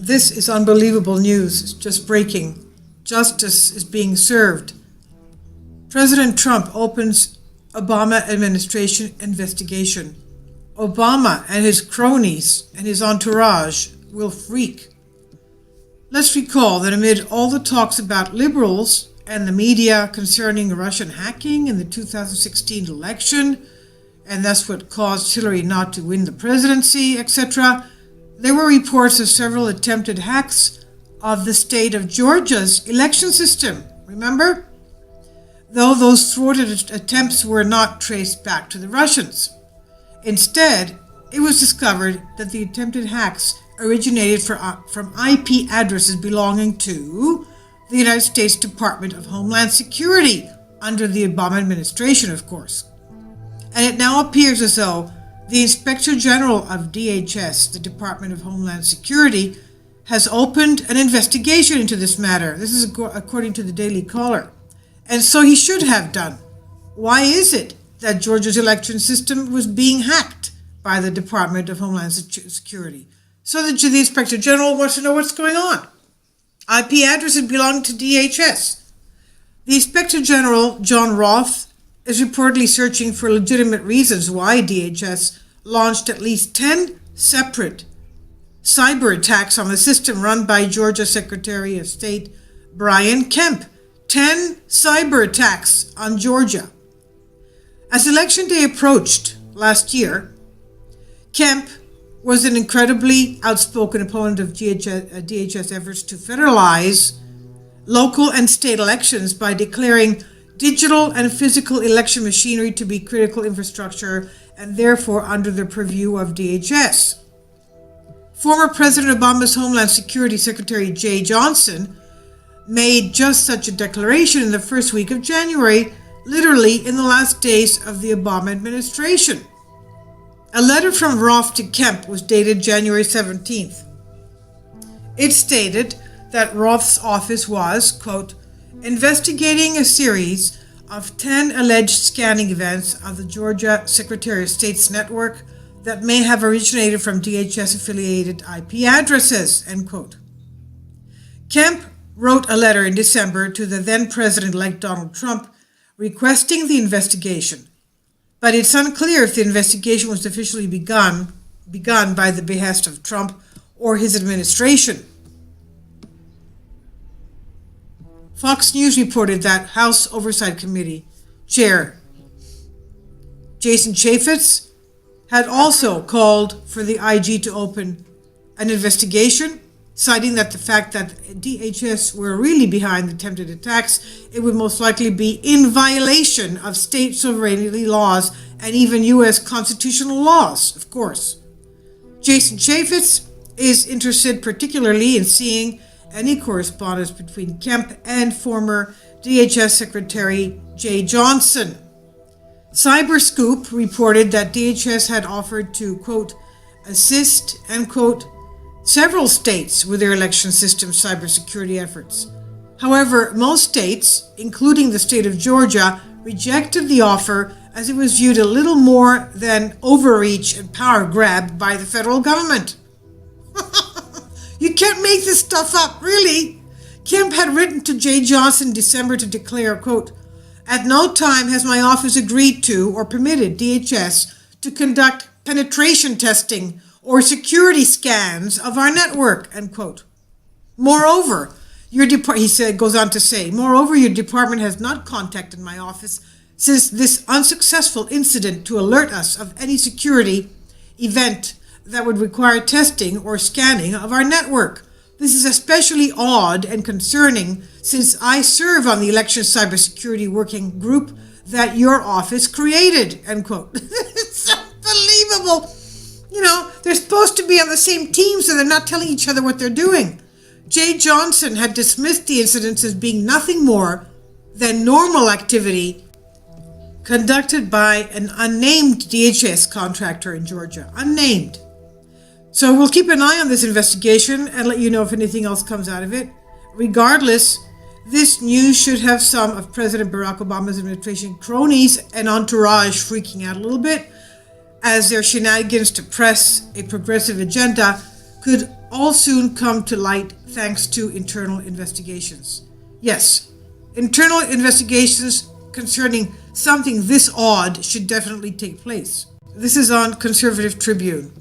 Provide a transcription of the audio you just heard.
This is unbelievable news. It's just breaking. Justice is being served. President Trump opens Obama administration investigation. Obama and his cronies and his entourage will freak. Let's recall that amid all the talks about liberals and the media concerning Russian hacking in the 2016 election, and that's what caused Hillary not to win the presidency, etc., there were reports of several attempted hacks of the state of Georgia's election system. Remember? Though those thwarted attempts were not traced back to the Russians. Instead, it was discovered that the attempted hacks originated from IP addresses belonging to the United States Department of Homeland Security, under the Obama administration, of course. And it now appears as though the Inspector General of DHS, the Department of Homeland Security, has opened an investigation into this matter. This is according to the Daily Caller. And so he should have done. Why is it that Georgia's election system was being hacked by the Department of Homeland Security? So the Inspector General wants to know what's going on. IP addresses belong to DHS. The Inspector General, John Roth, is reportedly searching for legitimate reasons why DHS launched at least 10 separate cyber attacks on the system run by Georgia Secretary of State Brian Kemp. 10 cyber attacks on Georgia. As Election Day approached last year, Kemp was an incredibly outspoken opponent of DHS efforts to federalize local and state elections by declaring digital and physical election machinery to be critical infrastructure and therefore under the purview of DHS. Former President Obama's Homeland Security Secretary Jeh Johnson made just such a declaration in the first week of January, literally in the last days of the Obama administration. A letter from Roth to Kemp was dated January 17th. It stated that Roth's office was, quote, investigating a series of 10 alleged scanning events of the Georgia Secretary of State's network that may have originated from DHS-affiliated IP addresses, end quote. Kemp wrote a letter in December to the then President-elect Donald Trump requesting the investigation, but it's unclear if the investigation was officially begun by the behest of Trump or his administration. Fox News reported that House Oversight Committee Chair Jason Chaffetz had also called for the IG to open an investigation, citing that the fact that DHS were really behind the attempted attacks, it would most likely be in violation of state sovereignty laws and even U.S. constitutional laws, of course. Jason Chaffetz is interested particularly in seeing any correspondence between Kemp and former DHS Secretary Jeh Johnson. Cyberscoop reported that DHS had offered to, quote, assist, end quote, several states with their election system cybersecurity efforts. However, most states, including the state of Georgia, rejected the offer as it was viewed a little more than overreach and power grab by the federal government. You can't make this stuff up, really. Kemp had written to Jeh Johnson in December to declare, quote, at no time has my office agreed to or permitted DHS to conduct penetration testing or security scans of our network, end quote. Moreover, goes on to say, moreover, your department has not contacted my office since this unsuccessful incident to alert us of any security event that would require testing or scanning of our network. This is especially odd and concerning since I serve on the Election Cybersecurity Working Group that your office created, end quote. It's unbelievable. You know, they're supposed to be on the same team, so they're not telling each other what they're doing. Jeh Johnson had dismissed the incidents as being nothing more than normal activity conducted by an unnamed DHS contractor in Georgia. Unnamed. So we'll keep an eye on this investigation and let you know if anything else comes out of it. Regardless, this news should have some of President Barack Obama's administration cronies and entourage freaking out a little bit, as their shenanigans to press a progressive agenda could all soon come to light thanks to internal investigations. Yes, internal investigations concerning something this odd should definitely take place. This is on Conservative Tribune.